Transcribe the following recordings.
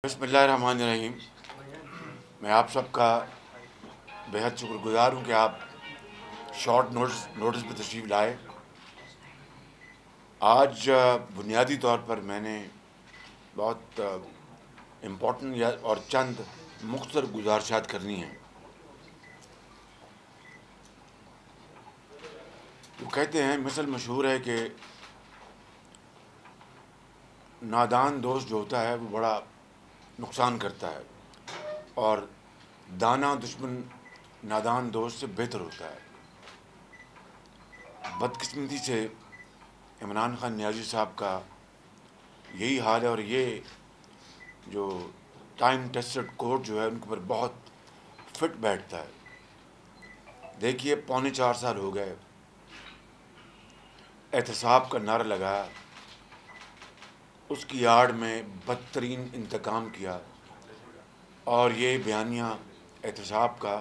بسم اللہ الرحمن الرحیم۔ میں آپ سب کا بہت شکر گزار ہوں کہ آپ شارٹ نوٹس پہ تشریف لائے۔ آج بنیادی طور پر میں نے بہت امپورٹنٹ اور چند مختصر گزارشات کرنی ہیں۔ وہ کہتے ہیں، مثل مشہور ہے کہ نادان دوست جو ہوتا ہے وہ بڑا نقصان کرتا ہے، اور دانا دشمن نادان دوست سے بہتر ہوتا ہے۔ بدقسمتی سے عمران خان نیازی صاحب کا یہی حال ہے، اور یہ جو ٹائم ٹیسٹڈ کوٹ جو ہے ان کے اوپر بہت فٹ بیٹھتا ہے۔ دیکھیے، 4.25 سال ہو گئے، احتساب کا نعرہ لگایا، اس کی آڑ میں بدترین انتقام کیا، اور یہ بیانیہ احتساب کا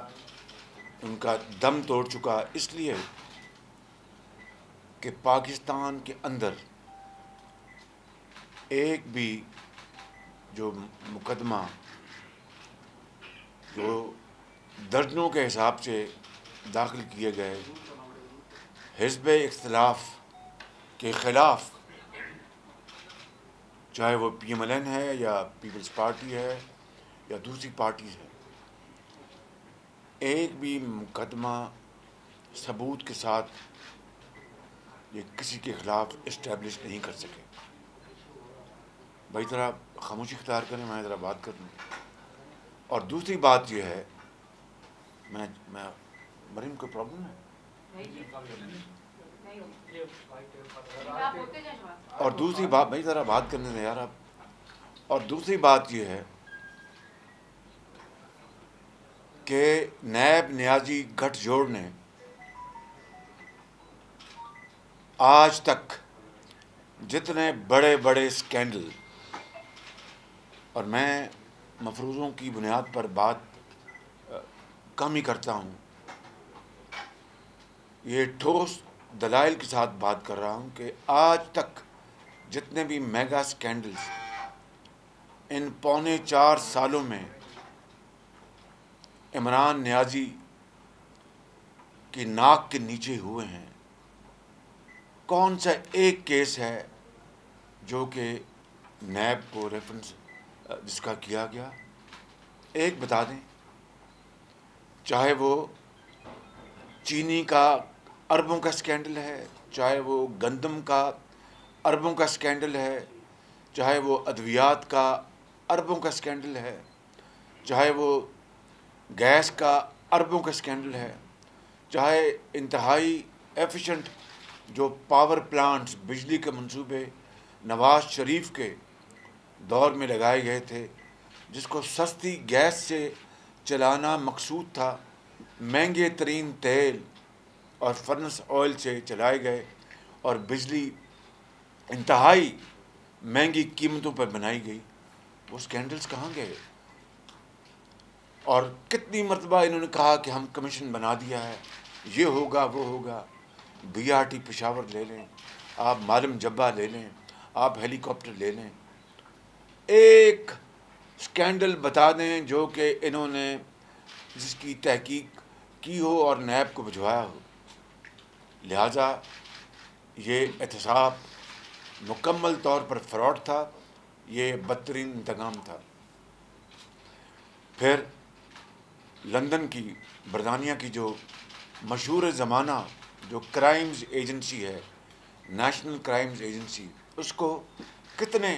ان کا دم توڑ چکا، اس لیے کہ پاکستان کے اندر ایک بھی جو مقدمہ جو درجنوں کے حساب سے داخل کیے گئے حزب اختلاف کے خلاف، چاہے وہ پی ایم ایل این ہے یا پیپلز پارٹی ہے یا دوسری پارٹیز ہے، ایک بھی مقدمہ ثبوت کے ساتھ یہ کسی کے خلاف اسٹیبلش نہیں کر سکے۔ بھائی ذرا خاموشی اختیار کریں، میں ذرا بات کر لوں۔ اور دوسری بات یہ ہے، میں مریم کوئی پرابلم ہے؟ اور دوسری بات، بھائی ذرا بات کرنے دیں یار آپ۔ اور دوسری بات یہ ہے کہ نیب نیازی گٹھ جوڑ نے آج تک جتنے بڑے بڑے اسکینڈل، اور میں مفروضوں کی بنیاد پر بات کم ہی کرتا ہوں، یہ ٹھوس دلائل کے ساتھ بات کر رہا ہوں کہ آج تک جتنے بھی میگا اسکینڈلز ان 4.25 سالوں میں عمران نیازی کی ناک کے نیچے ہوئے ہیں، کون سا ایک کیس ہے جو کہ نیب کو ریفرنس جس کا کیا گیا؟ ایک بتا دیں۔ چاہے وہ چینی کا اربوں کا اسکینڈل ہے، چاہے وہ گندم کا اربوں کا اسکینڈل ہے، چاہے وہ ادویات کا اربوں کا اسکینڈل ہے، چاہے وہ گیس کا اربوں کا اسکینڈل ہے، چاہے انتہائی ایفیشنٹ جو پاور پلانٹس، بجلی کے منصوبے نواز شریف کے دور میں لگائے گئے تھے، جس کو سستی گیس سے چلانا مقصود تھا، مہنگے ترین تیل اور فرنس آئل سے چلائے گئے، اور بجلی انتہائی مہنگی قیمتوں پر بنائی گئی۔ وہ اسکینڈلز کہاں گئے؟ اور کتنی مرتبہ انہوں نے کہا کہ ہم کمیشن بنا دیا ہے، یہ ہوگا وہ ہوگا۔ بی آر ٹی پشاور لے لیں، آپ معلم جبہ لے لیں، آپ ہیلی کاپٹر لے لیں، ایک اسکینڈل بتا دیں جو کہ انہوں نے جس کی تحقیق کی ہو اور نیب کو بھجوایا ہو۔ لہٰذا یہ احتساب مکمل طور پر فراڈ تھا، یہ بدترین انتقام تھا۔ پھر لندن کی، برطانیہ کی جو مشہور زمانہ جو کرائمز ایجنسی ہے، نیشنل کرائمز ایجنسی، اس کو کتنے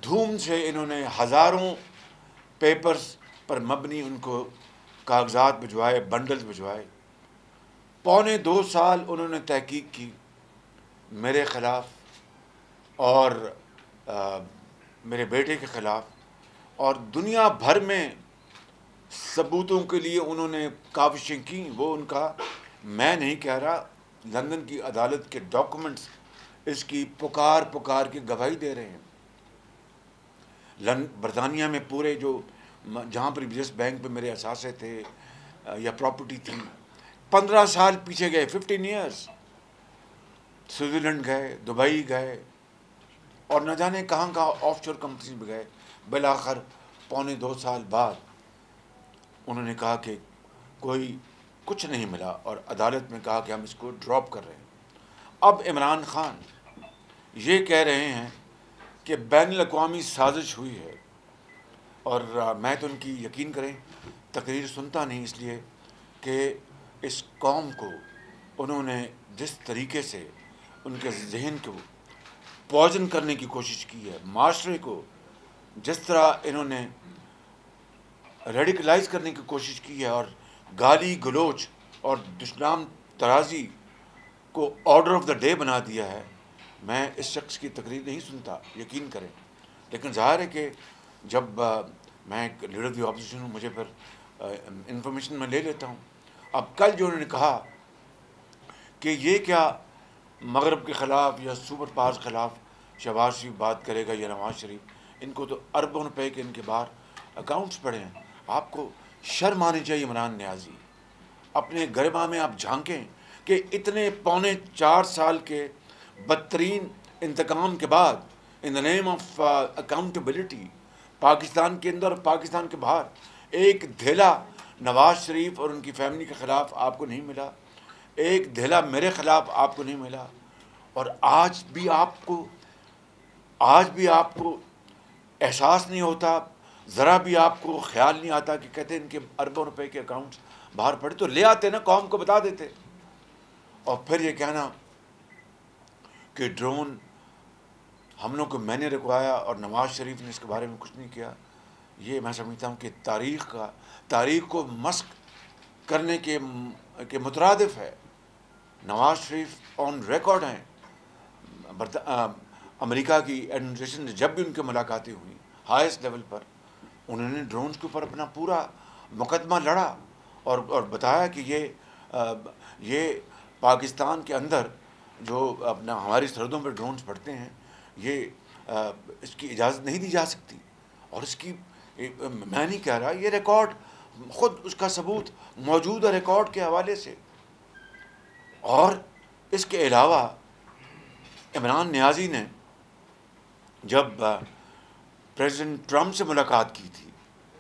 دھوم سے انہوں نے ہزاروں پیپرز پر مبنی ان کو کاغذات بھجوائے، بنڈلز بھجوائے۔ 2.25 سال انہوں نے تحقیق کی میرے خلاف اور میرے بیٹے کے خلاف، اور دنیا بھر میں ثبوتوں کے لیے انہوں نے کاوشیں کی۔ وہ ان کا، میں نہیں کہہ رہا، لندن کی عدالت کے ڈاکومنٹس اس کی پکار کے گواہی دے رہے ہیں۔ برطانیہ میں پورے جو جہاں پر یس بینک پہ میرے اثاثے تھے یا پراپرٹی تھی، 15 سال پیچھے گئے، 15 ایئرس۔ سوئٹزرلینڈ گئے، دبئی گئے، اور نہ جانے کہاں کہاں آف شور کمپنیز میں گئے. بالآخر 1.25 سال بعد انہوں نے کہا کہ کوئی کچھ نہیں ملا اور عدالت میں کہا کہ ہم اس کو ڈراپ کر رہے ہیں. اب عمران خان یہ کہہ رہے ہیں کہ بین الاقوامی سازش ہوئی ہے، اور میں تو ان کی یقین کریں تقریر سنتا نہیں، اس لیے کہ اس قوم کو انہوں نے جس طریقے سے ان کے ذہن کو پوائزن کرنے کی کوشش کی ہے، معاشرے کو جس طرح انہوں نے ریڈیکلائز کرنے کی کوشش کی ہے، اور گالی گلوچ اور دشنام ترازی کو آرڈر آف دا ڈے بنا دیا ہے. میں اس شخص کی تقریر نہیں سنتا، یقین کریں، لیکن ظاہر ہے کہ جب میں ایک لیڈر دی اپوزیشن ہوں، مجھے پھر انفارمیشن میں لے لیتا ہوں. اب کل جو انہوں نے کہا کہ یہ کیا مغرب کے خلاف یا سپر پاورز کے خلاف شہباز شریف بات کرے گا یا نواز شریف، ان کو تو اربوں روپے کے ان کے باہر اکاؤنٹس پڑے ہیں. آپ کو شرم آنی چاہیے عمران نیازی. اپنے گربا میں آپ جھانکیں کہ اتنے 4.25 سال کے بدترین انتقام کے بعد ان دا نیم آف اکاؤنٹیبلٹی پاکستان کے اندر اور پاکستان کے باہر ایک دھیلا نواز شریف اور ان کی فیملی کے خلاف آپ کو نہیں ملا، ایک دھیلا میرے خلاف آپ کو نہیں ملا. اور آج بھی آپ کو احساس نہیں ہوتا، ذرا بھی آپ کو خیال نہیں آتا کہ کہتے ہیں ان کے اربوں روپے کے اکاؤنٹس باہر پڑے تو لے آتے نا، قوم کو بتا دیتے. اور پھر یہ کہنا کہ ڈرون حملوں کو میں نے رکوایا اور نواز شریف نے اس کے بارے میں کچھ نہیں کیا، یہ میں سمجھتا ہوں کہ تاریخ کو مسخ کرنے کے مترادف ہے. نواز شریف آن ریکارڈ ہیں. امریکہ کی ایڈمنسٹریشن نے جب بھی ان کے ملاقاتیں ہوئیں ہائیسٹ لیول پر، انہوں نے ڈرونز کے اوپر اپنا پورا مقدمہ لڑا اور بتایا کہ یہ پاکستان کے اندر جو اپنا ہماری سرحدوں پر ڈرونز پڑتے ہیں، یہ اس کی اجازت نہیں دی جا سکتی. اور اس کی میں نہیں کہہ رہا، یہ ریکارڈ خود اس کا ثبوت موجود ہے ریکارڈ کے حوالے سے. اور اس کے علاوہ عمران نیازی نے جب پریزیڈنٹ ٹرمپ سے ملاقات کی تھی،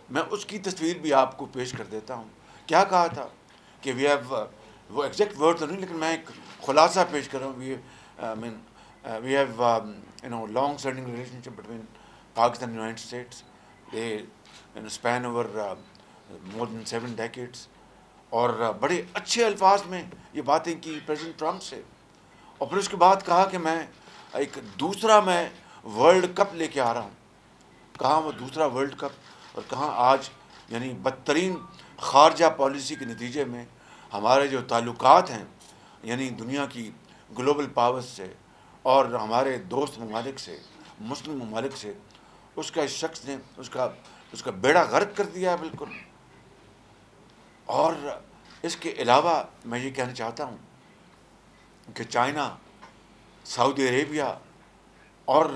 میں اس کی تصویر بھی آپ کو پیش کر دیتا ہوں. کیا کہا تھا کہ وہ ایگزیکٹ ورڈ تو نہیں، لیکن میں ایک خلاصہ پیش کر رہا ہوں. We have long standing relationship between Pakistan and United States. They span over more than 7 decades. اور بڑے اچھے الفاظ میں یہ باتیں کی پریزیڈنٹ ٹرمپ سے. اور پھر اس کے بعد کہا کہ میں دوسرا ورلڈ کپ لے کے آ رہا ہوں. کہاں وہ دوسرا ورلڈ کپ، اور کہاں آج یعنی بدترین خارجہ پالیسی کے نتیجے میں ہمارے جو تعلقات ہیں یعنی دنیا کی گلوبل پاورز سے اور ہمارے دوست ممالک سے، مسلم ممالک سے، اس کا اس شخص نے اس کا بیڑا غرق کر دیا ہے بالکل. اور اس کے علاوہ میں یہ کہنا چاہتا ہوں کہ چائنا، سعودی عربیہ اور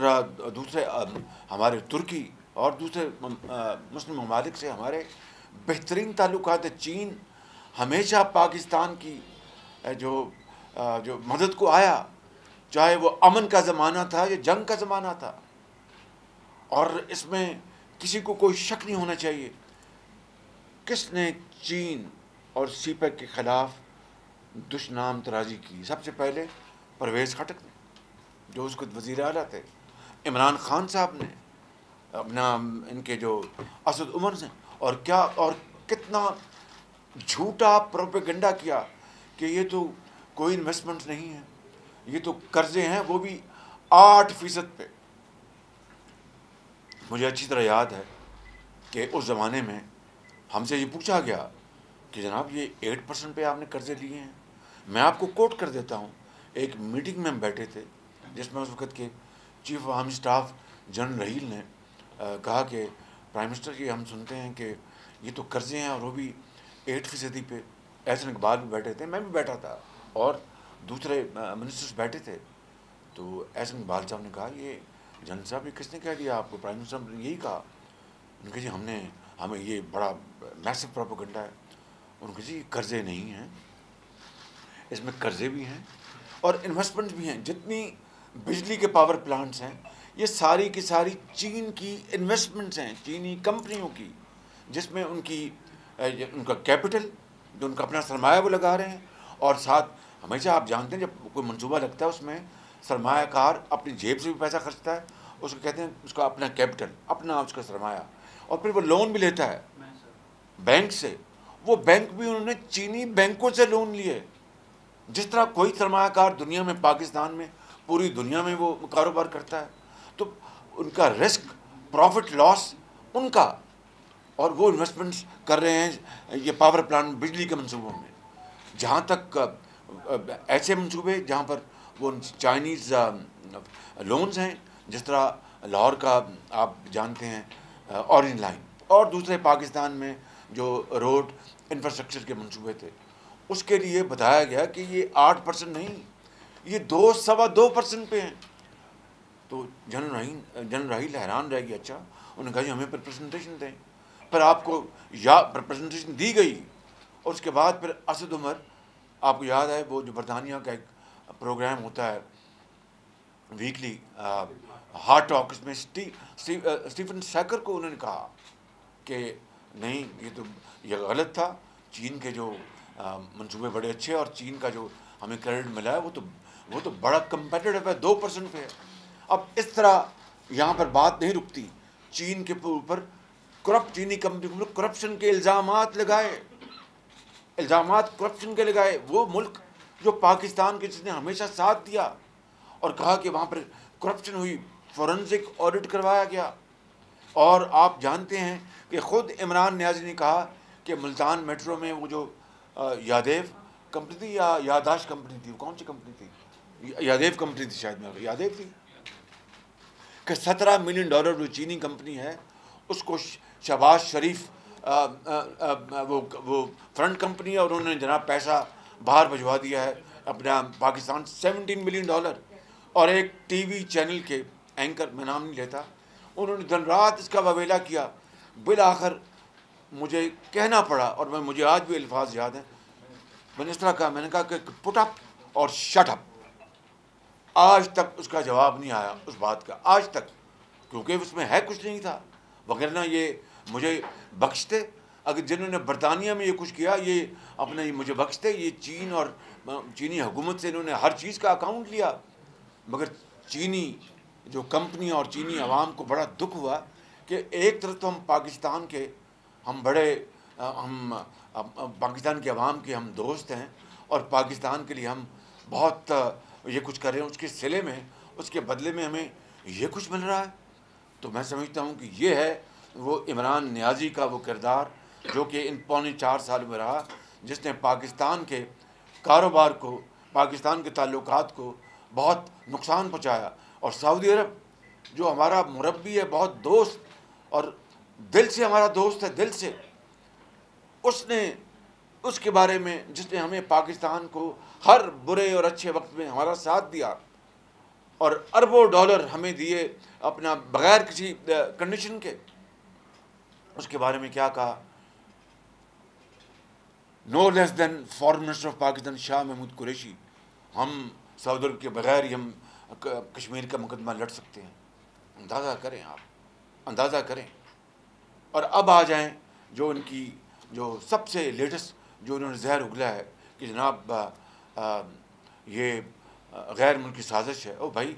دوسرے ہمارے ترکی اور دوسرے مسلم ممالک سے ہمارے بہترین تعلقات ہیں. چین ہمیشہ پاکستان کی جو مدد کو آیا، چاہے وہ امن کا زمانہ تھا یا جنگ کا زمانہ تھا. اور اس میں کسی کو کوئی شک نہیں ہونا چاہیے. کس نے چین اور سی پیک کے خلاف دشنام ترازی کی؟ سب سے پہلے پرویز خٹک نے، جو اس کو وزیر اعلیٰ تھے. عمران خان صاحب نے، اپنا ان کے جو اسد عمر سے، اور کتنا جھوٹا پروپیگنڈا کیا کہ یہ تو کوئی انویسٹمنٹ نہیں ہے، یہ تو قرضے ہیں، وہ بھی 8% پہ. مجھے اچھی طرح یاد ہے کہ اس زمانے میں ہم سے یہ پوچھا گیا کہ جناب یہ 8% پہ آپ نے قرضے لیے ہیں. میں آپ کو کوٹ کر دیتا ہوں. ایک میٹنگ میں ہم بیٹھے تھے جس میں اس وقت کے chief of army staff general Raheel نے کہا کہ پرائم منسٹر یہ ہم سنتے ہیں کہ یہ تو قرضے ہیں اور وہ بھی 8% پہ. احسن اقبال بھی بیٹھے تھے، میں بھی بیٹھا تھا، اور دوسرے منسٹرز بیٹھے تھے. تو احسن اقبال صاحب نے کہا یہ جنرل صاحب یہ کس نے کہہ دیا آپ کو؟ پرائم منسٹر نے یہی کہا. ان کہ جی ہمیں یہ بڑا میسو پروپیگنڈا ہے. ان کہ جی قرضے نہیں ہیں، اس میں قرضے بھی ہیں اور انویسٹمنٹ بھی ہیں. جتنی بجلی کے پاور پلانٹس ہیں یہ ساری کی ساری چین کی انویسٹمنٹس ہیں، چینی کمپنیوں کی، جس میں ان کا کیپٹل، جو ان کا اپنا سرمایہ وہ لگا رہے ہیں، اور ساتھ ہمیشہ آپ جانتے ہیں جب کوئی منصوبہ لگتا ہے اس میں سرمایہ کار اپنی جیب سے بھی پیسہ خرچتا ہے، اس کو کہتے ہیں اس کا اپنا کیپٹل، اپنا اس کا سرمایہ، اور پھر وہ لون بھی لیتا ہے بینک سے. وہ بینک بھی انہوں نے چینی بینکوں سے لون لیے. جس طرح کوئی سرمایہ کار دنیا میں، پاکستان میں، پوری دنیا میں وہ کاروبار کرتا ہے، تو ان کا رسک، پروفٹ لاس ان کا، اور وہ انویسٹمنٹس کر رہے ہیں یہ پاور پلانٹ، بجلی کے منصوبوں میں. جہاں تک ایسے منصوبے جہاں پر وہ چائنیز لونز ہیں، جس طرح لاہور کا آپ جانتے ہیں اورنج لائن، اور دوسرے پاکستان میں جو روڈ انفراسٹرکچر کے منصوبے تھے، اس کے لیے بتایا گیا کہ یہ 8% نہیں، یہ 2.25% پہ ہیں. تو جنرل راحیل حیران رہ گیا. اچھا، انہوں نے کہا جی ہمیں پریزنٹیشن دیں. پھر آپ کو پریزنٹیشن دی گئی، اور اس کے بعد پھر اسد عمر، آپ کو یاد ہے وہ جو برطانیہ کا ایک پروگرام ہوتا ہے ویکلی ہارٹ ٹاک، اس میں اسٹیفن سیکر کو انہوں نے کہا کہ نہیں، یہ غلط تھا، چین کے جو منصوبے بڑے اچھے، اور چین کا جو ہمیں کریڈٹ ملا ہے وہ تو بڑا کمپیٹیٹو ہے، 2% پہ ہے. اب اس طرح یہاں پر بات نہیں رکتی. چین کے اوپر چینی کمپنی کو کرپشن کے الزامات کرپشن کے لگائے. وہ ملک جو پاکستان کے، جس نے ہمیشہ ساتھ دیا اور کہا کہ وہاں پر کرپشن ہوئی، فورنزک آڈٹ کروایا گیا. اور آپ جانتے ہیں کہ خود عمران نیازی نے کہا کہ ملتان میٹرو میں وہ جو یادیو کمپنی تھی یا یاداشت کمپنی تھی، وہ کون سی کمپنی تھی؟ یادیو کمپنی تھی شاید، میں یادیو تھی، کہ $17 ملین جو چینی کمپنی ہے اس کو شہباز شریف وہ فرنٹ کمپنی ہے، اور انہوں نے جناب پیسہ باہر بھجوا دیا ہے اپنا پاکستان، $17 ملین. اور ایک ٹی وی چینل کے اینکر، میں نام نہیں لیتا، انہوں نے دن رات اس کا وویلا کیا. بالآخر مجھے کہنا پڑا، اور مجھے آج بھی الفاظ یاد ہیں، میں نے اس طرح کہا، میں نے کہا کہ پٹ اپ اور شٹ اپ. آج تک اس کا جواب نہیں آیا اس بات کا، آج تک، کیونکہ اس میں ہے کچھ نہیں تھا. وغیرہ یہ مجھے بخشتے، اگر جنہوں نے برطانیہ میں یہ کچھ کیا، یہ اپنا یہ مجھے بخشتے. یہ چین اور چینی حکومت سے انہوں نے ہر چیز کا اکاؤنٹ لیا. مگر چینی جو کمپنی اور چینی عوام کو بڑا دکھ ہوا کہ ایک طرف تو ہم پاکستان کے، ہم پاکستان کے عوام کے ہم دوست ہیں، اور پاکستان کے لیے ہم بہت یہ کچھ کر رہے ہیں، اس کے صلے میں، اس کے بدلے میں ہمیں یہ کچھ مل رہا ہے. تو میں سمجھتا ہوں کہ یہ ہے وہ عمران نیازی کا وہ کردار جو کہ ان 4.25 سال میں رہا، جس نے پاکستان کے کاروبار کو، پاکستان کے تعلقات کو بہت نقصان پہنچایا. اور سعودی عرب جو ہمارا مربی ہے، بہت دوست، اور دل سے ہمارا دوست ہے، دل سے، اس کے بارے میں، جس نے ہمیں پاکستان کو ہر برے اور اچھے وقت میں ہمارا ساتھ دیا، اور اربوں ڈالر ہمیں دیے اپنا بغیر کسی کنڈیشن کے، اس کے بارے میں کیا کہا؟ نو لیس دین foreign minister of Pakistan Shah Mahmood Qureshi, ہم سعودی عرب کے بغیر ہی ہم کشمیر کا مقدمہ لڑ سکتے ہیں. اندازہ کریں، آپ اندازہ کریں. اور اب آ جائیں جو ان کی جو سب سے لیٹسٹ جو انہوں نے زہر اگلا ہے کہ جناب یہ غیر ملکی سازش ہے. او بھائی،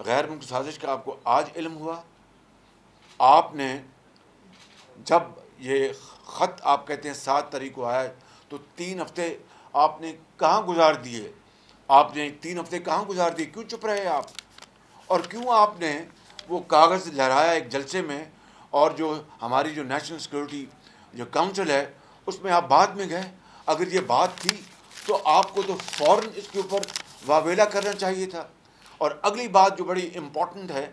غیر ملکی سازش کا آپ کو آج علم ہوا؟ آپ نے جب یہ خط آپ کہتے ہیں 7 تاریخ کو آیا، تو 3 ہفتے آپ نے کہاں گزار دیے؟ آپ نے 3 ہفتے کہاں گزار دیے؟ کیوں چپ رہے آپ؟ اور کیوں آپ نے وہ کاغذ لہرایا ایک جلسے میں، اور جو ہماری جو نیشنل سیکورٹی جو کونسل ہے اس میں آپ بعد میں گئے؟ اگر یہ بات تھی تو آپ کو تو فوراً اس کے اوپر واویلا کرنا چاہیے تھا. اور اگلی بات جو بڑی امپورٹنٹ ہے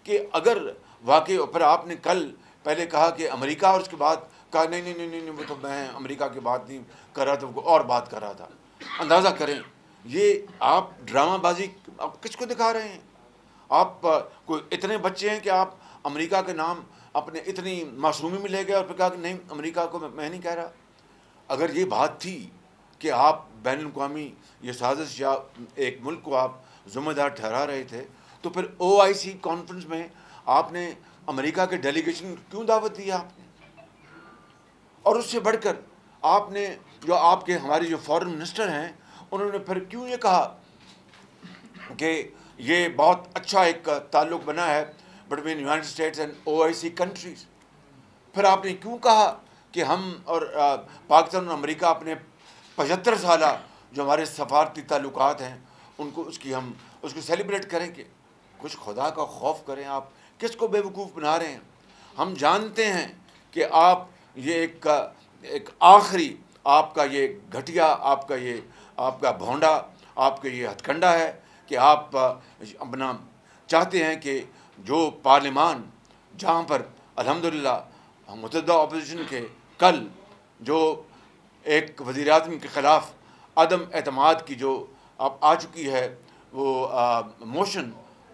کہ اگر واقعی، پھر آپ نے کل پہلے کہا کہ امریکہ، اور اس کے بعد کہا نہیں وہ تو میں امریکہ کی بات نہیں کر رہا تھا، وہ اور بات کر رہا تھا. اندازہ کریں، یہ آپ ڈرامہ بازی آپ کس کو دکھا رہے ہیں؟ آپ کوئی اتنے بچے ہیں کہ آپ امریکہ کے نام اپنے اتنی معصومی میں لے گئے، اور پھر کہا کہ نہیں امریکہ کو میں نہیں کہہ رہا. اگر یہ بات تھی کہ آپ بین الاقوامی یہ سازش یا ایک ملک کو آپ ذمہ دار ٹھہرا رہے تھے، تو پھر OIC کانفرنس میں آپ نے امریکہ کے ڈیلیگیشن کیوں دعوت دی آپ نے؟ اور اس سے بڑھ کر آپ نے جو آپ کے ہمارے جو فارن منسٹر ہیں انہوں نے پھر کیوں یہ کہا کہ یہ بہت اچھا ایک تعلق بنا ہے between United States and OIC countries? پھر آپ نے کیوں کہا کہ ہم اور پاکستان اور امریکہ اپنے 75 سالہ جو ہمارے سفارتی تعلقات ہیں ان کو ہم اس کو سیلیبریٹ کریں گے؟ کچھ خدا کا خوف کریں، آپ کس کو بے وقوف بنا رہے ہیں؟ ہم جانتے ہیں کہ آپ یہ ایک آخری آپ کا یہ گھٹیا، آپ کا بھونڈا، آپ کا یہ ہتھ کنڈا ہے کہ آپ اپنا چاہتے ہیں کہ جو پارلیمان جہاں پر الحمدللہ متحدہ اپوزیشن کے کل جو ایک وزیر اعظم کے خلاف عدم اعتماد کی جو اب آ چکی ہے وہ موشن،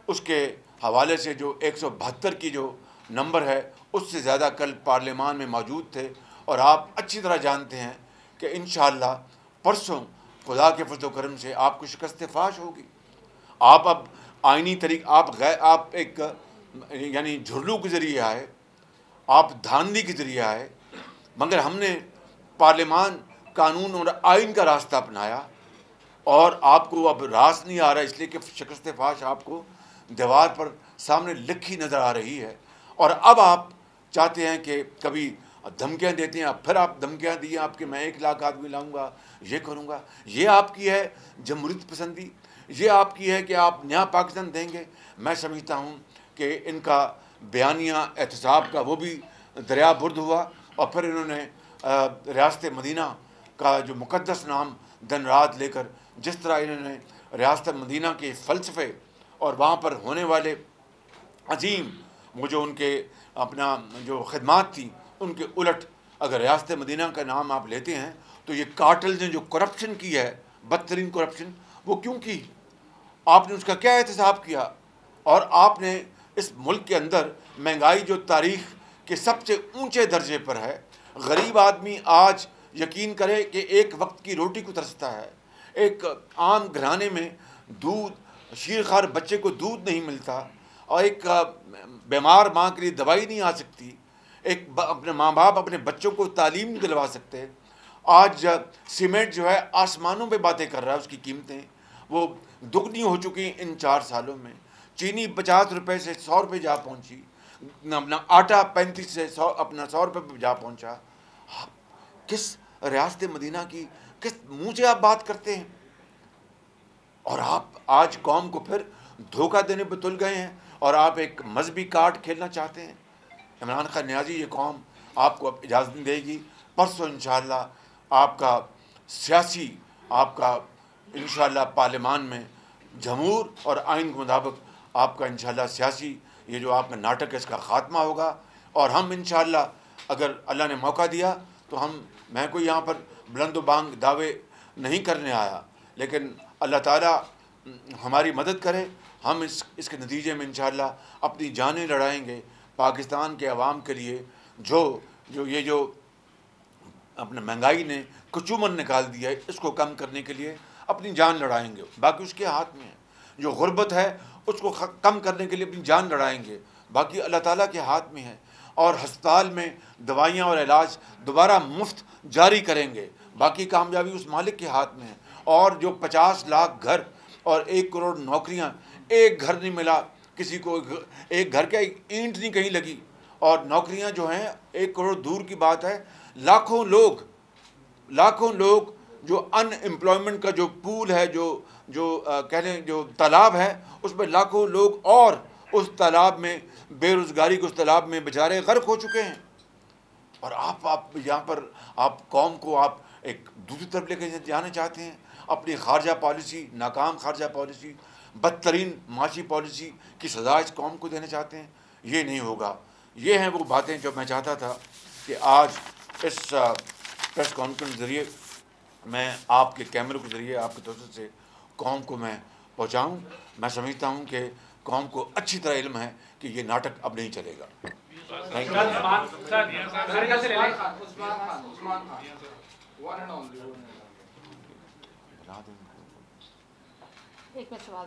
اس کے حوالے سے جو 172 کی جو نمبر ہے اس سے زیادہ کل پارلیمان میں موجود تھے، اور آپ اچھی طرح جانتے ہیں کہ انشاءاللہ پرسوں خدا کے فضل و کرم سے آپ کو شکست فاش ہوگی۔ آپ اب آئینی آپ ایک یعنی جھرلو کے ذریعے آئے، آپ دھاندلی کے ذریعے آئے، مگر ہم نے پارلیمان، قانون اور آئین کا راستہ اپنایا، اور آپ کو اب راس نہیں آ رہا اس لیے کہ شکست فاش آپ کو دیوار پر سامنے لکھی نظر آ رہی ہے، اور اب آپ چاہتے ہیں کہ کبھی دھمکیاں دیتے ہیں، پھر آپ دھمکیاں دی آپ کہ میں 1 لاکھ آدمی لاؤں گا، یہ کروں گا۔ یہ آپ کی ہے جمہوریت پسندی؟ یہ آپ کی ہے کہ آپ نیا پاکستان دیں گے؟ میں سمجھتا ہوں کہ ان کا بیانیہ احتساب کا وہ بھی دریا برد ہوا، اور پھر انہوں نے ریاست مدینہ کا جو مقدس نام دن رات لے کر جس طرح انہوں نے ریاست مدینہ کے فلسفے اور وہاں پر ہونے والے عظیم وہ جو ان کے اپنا جو خدمات تھی ان کے الٹ اگر ریاست مدینہ کا نام آپ لیتے ہیں تو یہ کارٹلز نے جو کرپشن کی ہے، بدترین کرپشن، وہ کیوں کی؟ آپ نے اس کا کیا احتساب کیا؟ اور آپ نے اس ملک کے اندر مہنگائی جو تاریخ کے سب سے اونچے درجے پر ہے، غریب آدمی آج یقین کرے کہ ایک وقت کی روٹی کو ترستا ہے، ایک عام گھرانے میں شیرخوار بچے کو دودھ نہیں ملتا، اور ایک بیمار ماں کے لیے دوائی نہیں آ سکتی، اپنے ماں باپ اپنے بچوں کو تعلیم نہیں دلوا سکتے۔ آج سیمنٹ جو ہے آسمانوں پہ باتیں کر رہا ہے، اس کی قیمتیں وہ دگنی ہو چکی ہیں ان 4 سالوں میں۔ چینی 50 روپے سے 100 روپے جا پہنچی، اپنا آٹا 35 سے 100 روپے پہ جا پہنچا۔ کس ریاست مدینہ کی کس منہ سے آپ بات کرتے ہیں؟ اور آپ آج قوم کو پھر دھوکہ دینے پہ تل گئے ہیں، اور آپ ایک مذہبی کارڈ کھیلنا چاہتے ہیں۔ عمران خان نیازی، یہ قوم آپ کو اب اجازت نہیں دے گی۔ پرسوں انشاءاللہ آپ کا سیاسی، آپ کا انشاءاللہ پارلیمان میں جمہور اور آئین کے مطابق آپ کا انشاءاللہ سیاسی یہ جو آپ کا ناٹک ہے اس کا خاتمہ ہوگا، اور ہم انشاءاللہ اگر اللہ نے موقع دیا تو میں کوئی یہاں پر بلند و بانگ دعوے نہیں کرنے آیا، لیکن اللہ تعالیٰ ہماری مدد کرے، ہم اس کے نتیجے میں انشاءاللہ اپنی جانیں لڑائیں گے پاکستان کے عوام کے لیے، جو اپنے مہنگائی نے کچومن نکال دیا ہے اس کو کم کرنے کے لیے اپنی جان لڑائیں گے۔ باقی اس کے ہاتھ میں ہے، جو غربت ہے اس کو کم کرنے کے لیے اپنی جان لڑائیں گے، باقی اللہ تعالیٰ کے ہاتھ میں ہے، اور ہسپتال میں دوائیاں اور علاج دوبارہ مفت جاری کریں گے، باقی کامیابی اس مالک کے ہاتھ میں ہے۔ اور جو 50 لاکھ گھر اور 1 کروڑ نوکریاں، ایک گھر نہیں ملا کسی کو، ایک گھر کا ایک اینٹ نہیں کہیں لگی، اور نوکریاں جو ہیں 1 کروڑ دور کی بات ہے، لاکھوں لوگ جو ان امپلائمنٹ کا جو پول ہے، جو کہہ لیں جو تالاب ہے، اس میں لاکھوں لوگ اور اس تالاب میں بے روزگاری کے اس تالاب میں بیچارے غرق ہو چکے ہیں، اور آپ یہاں پر آپ قوم کو آپ ایک دوسری طرف لے کے جانا چاہتے ہیں، اپنی خارجہ پالیسی، ناکام خارجہ پالیسی، بدترین معاشی پالیسی کی سزا اس قوم کو دینا چاہتے ہیں۔ یہ نہیں ہوگا۔ یہ ہیں وہ باتیں جو میں چاہتا تھا کہ آج اس پریس کانفرنس کے ذریعے میں آپ کے کیمروں کے ذریعے آپ کے توسط سے قوم کو میں پہنچاؤں۔ میں سمجھتا ہوں کہ قوم کو اچھی طرح علم ہے کہ یہ ناٹک اب نہیں چلے گا۔ ایک میں سوال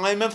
IMF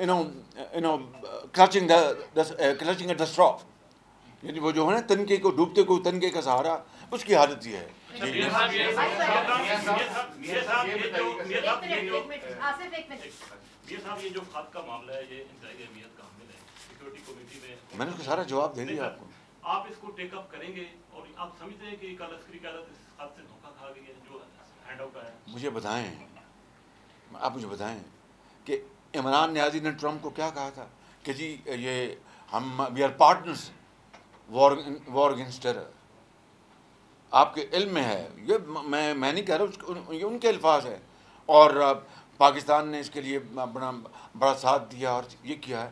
you know, clutching at the straw. یعنی وہ جو ہے نا تنکے کو ڈوبتے کو تنکے کا سہارا، اس کی حالت یہ ہے. یہ جو خط کا معاملہ ہے یہ انتہائی اہمیت کا حامل ہے. سیکورٹی کمیٹی میں نے اس کو سارا جواب دے دیا آپ کو. آپ اس کو ٹیک اپ کریں گے اور آپ سمجھتے ہیں کہ کل عسکری قیادت اس خط سے دھوکہ کھا گئی ہے جو ہینڈ آؤٹ آیا ہے؟ مجھے بتائیں، آپ مجھے بتائیں کہ عمران نیازی نے ٹرمپ کو کیا کہا تھا کہ جی یہ ہم we are partners war against terror. آپ کے علم میں ہے یہ، میں نہیں کہہ رہا، یہ ان کے الفاظ ہیں. اور پاکستان نے اس کے لیے اپنا بڑا ساتھ دیا اور یہ کیا ہے.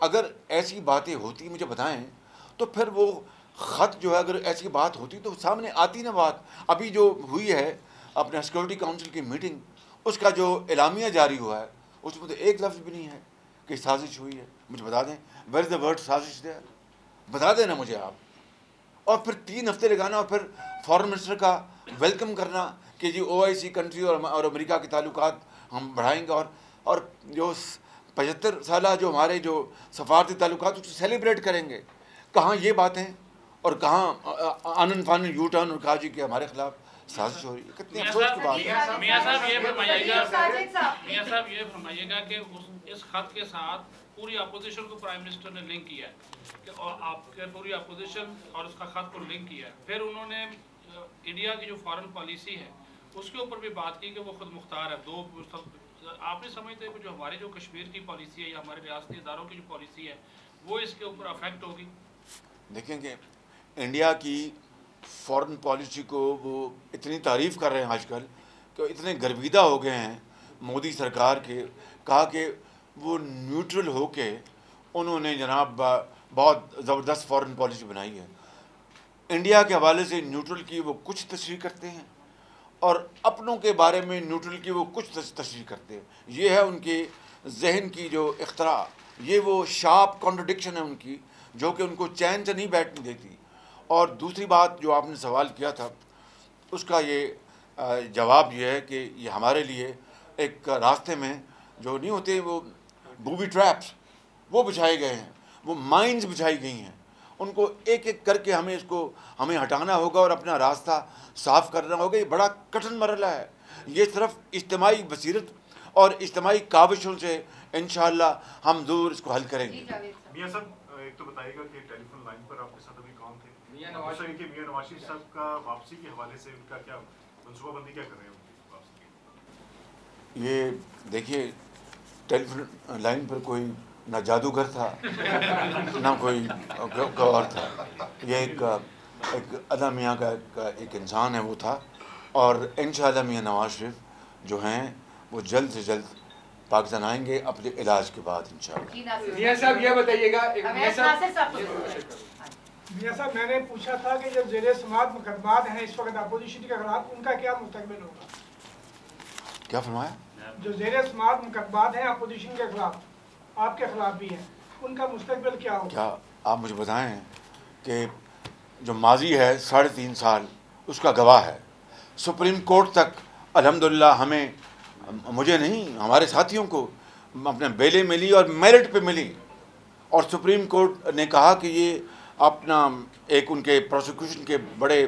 اگر ایسی باتیں ہوتی مجھے بتائیں تو پھر وہ خط جو ہے، اگر ایسی بات ہوتی تو سامنے آتی نا بات. ابھی جو ہوئی ہے اپنے سیکورٹی کونسل کی میٹنگ، اس کا جو اعلامیہ جاری ہوا ہے اس میں تو ایک لفظ بھی نہیں ہے کہ سازش ہوئی ہے. مجھے بتا دیں ویئر از دا ورڈ سازش دیر، بتا دیں نا مجھے آپ. اور پھر 3 ہفتے لگانا اور پھر فارن منسٹر کا ویلکم کرنا کہ جی OIC کنٹری اور امریکہ کے تعلقات ہم بڑھائیں گے. اور جو 75 سالہ جو ہمارے جو سفارتی تعلقات اس کو سیلیبریٹ کریں گے. کہاں یہ باتیں اور کہاں آنن فانن یو ٹرن اور کہا جی کہ ہمارے خلاف سازش ہو رہی ہے. کتنی افسوس کی بات ہے. میاں صاحب یہ فرمائیے گا کہ اس خط کے ساتھ پوری اپوزیشن کو پرائم منسٹر نے لنک کیا ہے اور آپ کے پوری اپوزیشن اور اس کا خط کو لنک کیا ہے. پھر انہوں نے انڈیا کی جو فارن پالیسی ہے اس کے اوپر بھی بات کی کہ وہ خود مختار ہے. آپ نہیں سمجھتے کہ جو ہماری جو کشمیر کی پالیسی ہے یا ہمارے ریاستی اداروں کی جو پالیسی ہے وہ اس کے اوپر افیکٹ ہوگی؟ دیکھیں کہ انڈیا کی فارن پالیسی کو وہ اتنی تعریف کر رہے ہیں آج کل کہ اتنے گرویدہ ہو گئے ہیں مودی سرکار کے. کہا کہ وہ نیوٹرل ہو کے انہوں نے جناب بہت زبردست فارن پالیسی بنائی ہے. انڈیا کے حوالے سے نیوٹرل کی وہ کچھ تشریح کرتے ہیں اور اپنوں کے بارے میں نیوٹرل کی وہ کچھ تشریح کرتے ہیں. یہ ہے ان کے ذہن کی جو اختراع، یہ وہ شارپ کانٹرڈکشن ہے ان کی جو کہ ان کو چین سے نہیں بیٹھنے دیتی. اور دوسری بات جو آپ نے سوال کیا تھا اس کا یہ جواب یہ ہے کہ یہ ہمارے لیے ایک راستے میں جو نہیں ہوتے وہ بوبی ٹریپس وہ بچھائے گئے ہیں، وہ مائنز بچھائی گئی ہیں. ان کو ایک ایک کر کے ہمیں ہٹانا ہوگا اور اپنا راستہ صاف کرنا ہوگا. یہ بڑا کٹھن مرحلہ ہے. یہ صرف اجتماعی بصیرت اور اجتماعی کاوشوں سے انشاءاللہ ہم ضرور اس کو حل کریں گے. میاں صاحب ایک تو بتائیے گا کہ ٹیلی فون لائن پر آپ کے ساتھ ابھی کون تھے؟ میاں نواز شریف صاحب کا واپسی کے حوالے سے ان کا کیا منصوبہ بندی کیا کر رہے ہیں واپسی کی؟ یہ دیکھیے ٹیلی فون لائن پر کوئی نہ جادوگر تھا نہ کوئی اور تھا. یہ ایک ادا میاں کا ایک انسان ہے وہ تھا. اور انشاءاللہ میاں نواز شریف جو ہیں وہ جلد سے جلد پاکستان آئیں گے اپنے علاج کے بعد انشاءاللہ. میاں صاحب یہ بتائیے گا، میاں صاحب میں نے پوچھا تھا کہ جب زیر سماعت مقدمات ہیں اس وقت اپوزیشن کے خلاف، ان کا کیا مستقبل ہوگا؟ کیا فرمایا؟ جو زیر سماعت مقدمات ہیں اپوزیشن کے خلاف، آپ کے خلاف بھی ہیں، ان کا مستقبل کیا ہوگا؟ کیا آپ مجھے بتائیں کہ جو ماضی ہے 3.5 سال اس کا گواہ ہے. سپریم کورٹ تک الحمدللہ ہمیں، مجھے نہیں ہمارے ساتھیوں کو اپنے بیلے ملی اور میرٹ پہ ملی. اور سپریم کورٹ نے کہا کہ یہ اپنا ایک ان کے پروسیکیوشن کے بڑے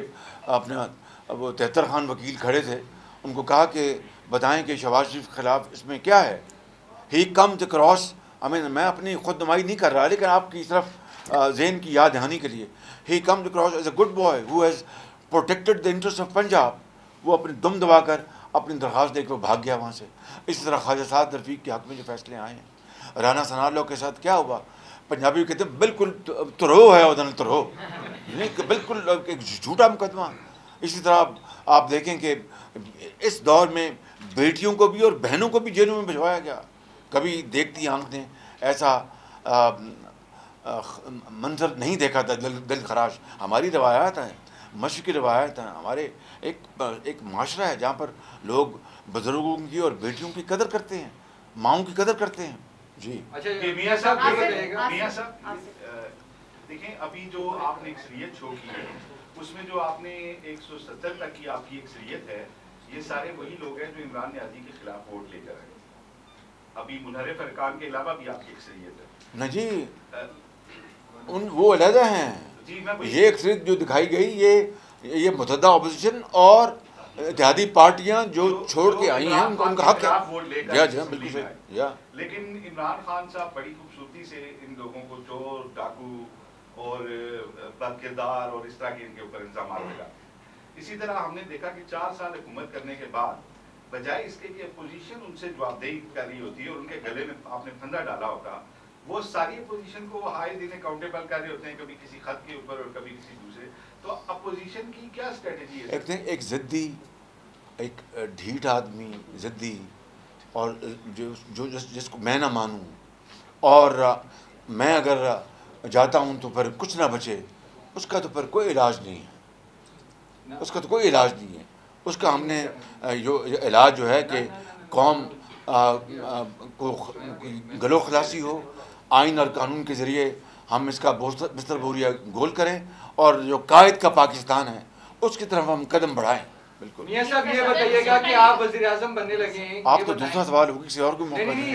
اپنا وہ 73 خان وکیل کھڑے تھے، ان کو کہا کہ بتائیں کہ شہباز شریف کے خلاف اس میں کیا ہے. ہی کمز اکراس، میں اپنی خود نمائی نہیں کر رہا لیکن آپ کی طرف ذہن کی یاد دہانی کے لیے، he comes across as a good boy who has protected the interest of Punjab. وہ اپنی دم دبا کر اپنی درخواست دے کے وہ بھاگ گیا وہاں سے. اسی طرح خواجہ سعد رفیق کے حق میں جو فیصلے آئے ہیں، رانا ثناءاللہ کے ساتھ کیا ہوا، پنجابی کہتے ہیں بالکل ترو ہے ادھر ترو، بالکل ایک جھوٹا مقدمہ. اسی طرح آپ دیکھیں کہ اس دور میں بیٹیوں کو بھی اور بہنوں کو بھی جیلوں میں بھجوایا گیا. کبھی دیکھتی آنکھ نے ایسا منظر نہیں دیکھا تھا دل خراش. ہماری روایات ہیں، مشرقی روایت ہیں، ہمارے ایک معاشرہ ہے جہاں پر لوگ بزرگوں کی اور بیٹیوں کی قدر کرتے ہیں، ماؤں کی قدر کرتے ہیں. جی اچھا میاں صاحب دیکھیں ابھی جو آپ نے اکثریت شو کی ہے اس میں جو آپ نے 170 تک کی آپ کی اکثریت ہے، یہ سارے وہی لوگ ہیں جو عمران نیازی کے خلاف ووٹ لے کر آئے. ابھی منحرف ارکان کے علاوہ بھی آپ کی اکثریت ہے. نہ جی وہ علیحدہ ہیں. یہ اکثریت جو دکھائی گئی یہ متحدہ اپوزیشن اور اتحادی پارٹیاں جو چھوڑ کے آئی ہیں ان کا حق ہے. بالکل صحیح. لیکن عمران خان صاحب بڑی خوبصورتی سے ان لوگوں کو چور ڈاکو اور بد کردار اور اس طرح کے ان کے اوپر الزامات لگا. اسی طرح ہم نے دیکھا کہ 4 سال حکومت کرنے کے بعد بجائے اس کے کہ اپوزیشن ان سے جواب دہی کر رہی ہوتی ہے اور ان کے گلے میں آپ نے پھندا ڈالا ہوتا, وہ ساری اپوزیشن کو آئے دن اکاؤنٹیبل کر رہے ہوتے ہیں, کبھی کسی خط کے اوپر اور کبھی کسی دوسرے. تو اپوزیشن کی کیا اسٹریٹجی ہے؟ ایک ضدی, ایک ڈھیٹ آدمی, ضدی, اور جس کو میں نہ مانوں اور میں اگر جاتا ہوں تو پھر کچھ نہ بچے, اس کا تو پھر کوئی علاج نہیں ہے. اس کا تو کوئی علاج نہیں ہے. اس کا ہم نے جو علاج جو ہے کہ قوم کو گلو خلاصی ہو, آئین اور قانون کے ذریعے ہم اس کا بستر بوریا گول کریں اور جو قائد کا پاکستان ہے اس کی طرف ہم قدم بڑھائیں. بالکل. میاں صاحب یہ بتائیے گا کہ آپ وزیر اعظم بننے لگے ہیں, آپ تو دوسرا سوال ہوگا, کسی اور کو موقع نہیں.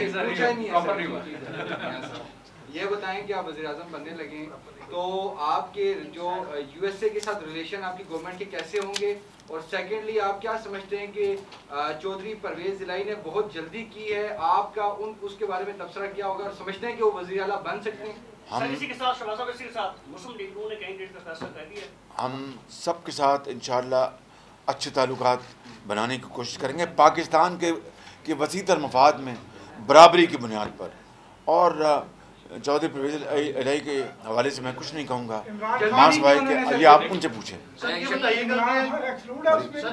یہ بتائیں کہ آپ وزیر اعظم بننے لگے تو آپ کے جو یو ایس اے کے ساتھ ریلیشن آپ کی گورنمنٹ کے کیسے ہوں گے, اور سیکنڈلی آپ کیا سمجھتے ہیں کہ چودھری پرویز الہی نے بہت جلدی کی ہے, آپ کا اس کے بارے میں تبصرہ کیا ہوگا, اور سمجھتے ہیں کہ وہ وزیر اعلیٰ بن سکتے ہیں؟ ہم سب کے ساتھ انشاءاللہ اچھے تعلقات بنانے کی کوشش کریں گے پاکستان کے وسیع تر مفاد میں برابری کی بنیاد پر. اور چودھری پرویز الہی کے حوالے سے میں کچھ نہیں کہوں گا, ماس بھائی کہ یہ آپ ان سے پوچھیں.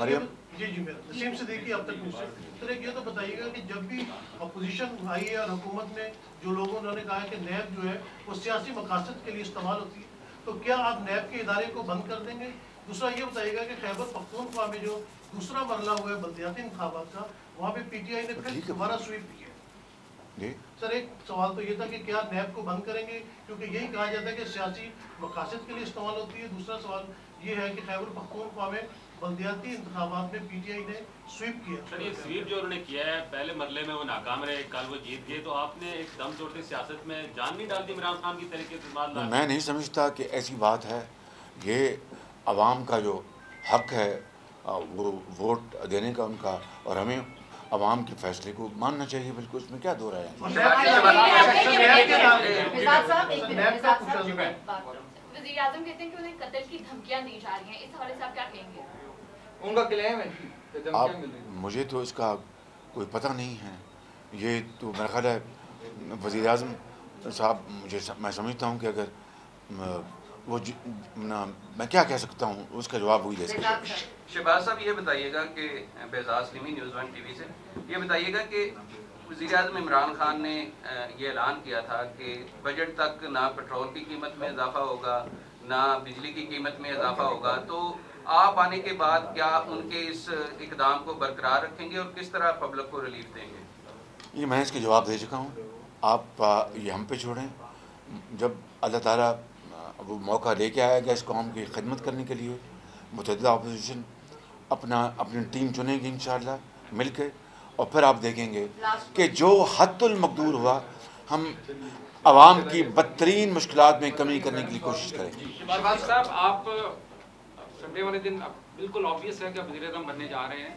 مریم نسیم سے دیکھیے اب تک مجھ سے سر ایک یہ تو بتائیے گا کہ جب بھی اپوزیشن آئی ہے اور حکومت میں جو لوگوں نے کہا ہے کہ نیب جو ہے وہ سیاسی مقاصد کے لیے استعمال ہوتی ہے, تو کیا آپ نیب کے ادارے کو بند کر دیں گے؟ دوسرا یہ بتائیے گا کہ خیبر پختونخوا میں جو دوسرا مرحلہ ہوا ہے بلدیاتی انتخابات کا, وہاں پہ پی ٹی آئی نے پھر دوبارہ سویپ کیا. سر ایک سوال تو یہ تھا کہ کیا نیب کو بند کریں گے, کیونکہ یہی کہا جاتا ہے کہ سیاسی مقاصد کے لیے استعمال ہوتی ہے. دوسرا سوال یہ ہے کہ خیبر پختونخوا میں بلدیاتی انتخابات میں پی ٹی آئی نے سویپ کیا. سر یہ سویپ جو انہوں نے کیا ہے, پہلے مرحلے میں وہ ناکام رہے, کل وہ جیت گئے, تو آپ نے ایک دم توڑتی سیاست میں جان نہیں ڈالتی عمران خان کی طریقے سے؟ میں نہیں سمجھتا کہ ایسی بات ہے. یہ عوام کا جو حق ہے وہ ووٹ دینے کا ان کا, اور ہمیں عوام کے فیصلے کو ماننا چاہیے. بالکل, اس میں کیا دو رہا ہے. وزیر اعظم کہتے ہیں کہ انہیں قتل کی دھمکیاں دی جا رہی ہیں, اس حوالے سے آپ کیا کہیں گے؟ ان کا کلیم ہے. مجھے تو اس کا کوئی پتہ نہیں ہے. یہ تو میرا خیال ہے وزیر اعظم صاحب, میں سمجھتا ہوں کہ اگر وہ میں کیا کہہ سکتا ہوں, اس کا جواب وہی دے سکتا ہوں. شہباز صاحب یہ بتائیے گا کہ بیزاز نمی نیوز 1 ٹی وی سے یہ بتائیے گا کہ وزیر اعظم عمران خان نے یہ اعلان کیا تھا کہ بجٹ تک نہ پیٹرول کی قیمت میں اضافہ ہوگا نہ بجلی کی قیمت میں اضافہ ہوگا, تو آپ آنے کے بعد کیا ان کے اس اقدام کو برقرار رکھیں گے اور کس طرح پبلک کو ریلیف دیں گے؟ یہ میں اس کے جواب دے چکا ہوں, آپ یہ ہم پہ چھوڑیں. جب اللہ تعالیٰ وہ موقع لے کے آیا گیا اس قوم کی خدمت کرنے کے لیے, متحدہ اپوزیشن اپنی ٹیم چنے گی انشاءاللہ مل کے, اور پھر آپ دیکھیں گے کہ جو حد المقدور ہوا ہم عوام کی بدترین مشکلات میں کمی کرنے کے لیے کوشش کریں گے. شہباز صاحب, آپ سنڈے والے دن بالکل آبویس ہے کہ آپ وزیر اعظم بننے جا رہے ہیں,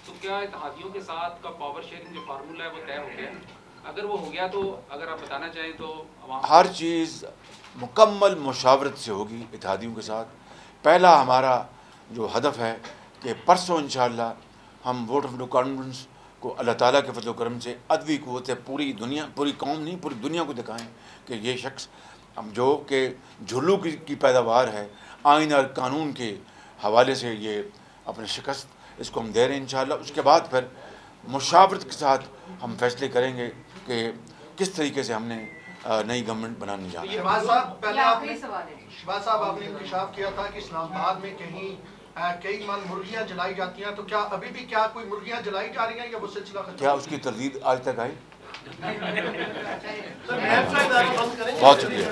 تو کیا اتحادیوں کے ساتھ کا پاور شیئرنگ جو فارمولہ ہے وہ طے ہو گیا؟ اگر وہ ہو گیا تو اگر آپ بتانا چاہیں تو عوام ہر چیز مکمل مشاورت سے ہوگی اتحادیوں کے ساتھ. پہلا ہمارا جو ہدف ہے کہ پرسوں انشاءاللہ ہم ووٹ آف نو کانفیڈنس کو اللہ تعالیٰ کے فضل و کرم سے ادوی قوت سے پوری دنیا, پوری قوم نہیں پوری دنیا کو دکھائیں کہ یہ شخص جو کہ جھلو کی پیداوار ہے, آئین اور قانون کے حوالے سے یہ اپنے شکست اس کو ہم دے رہے ہیں انشاءاللہ. اس کے بعد پھر مشاورت کے ساتھ ہم فیصلے کریں گے کہ کس طریقے سے ہم نے نئی گورنمنٹ بنانے جانا ہے. شہباز صاحب, آپ نے انکشاف کیا تھا کہ اسلام آباد میں کہیں کئی مرغیاں جلائی جاتی ہیں, تو کیا ابھی بھی کیا کوئی مرغیاں جلائی جا رہی ہیں یا وہ سلسلہ ختم؟ کیا اس کی تردید آج تک آئی؟ بہت شکریہ.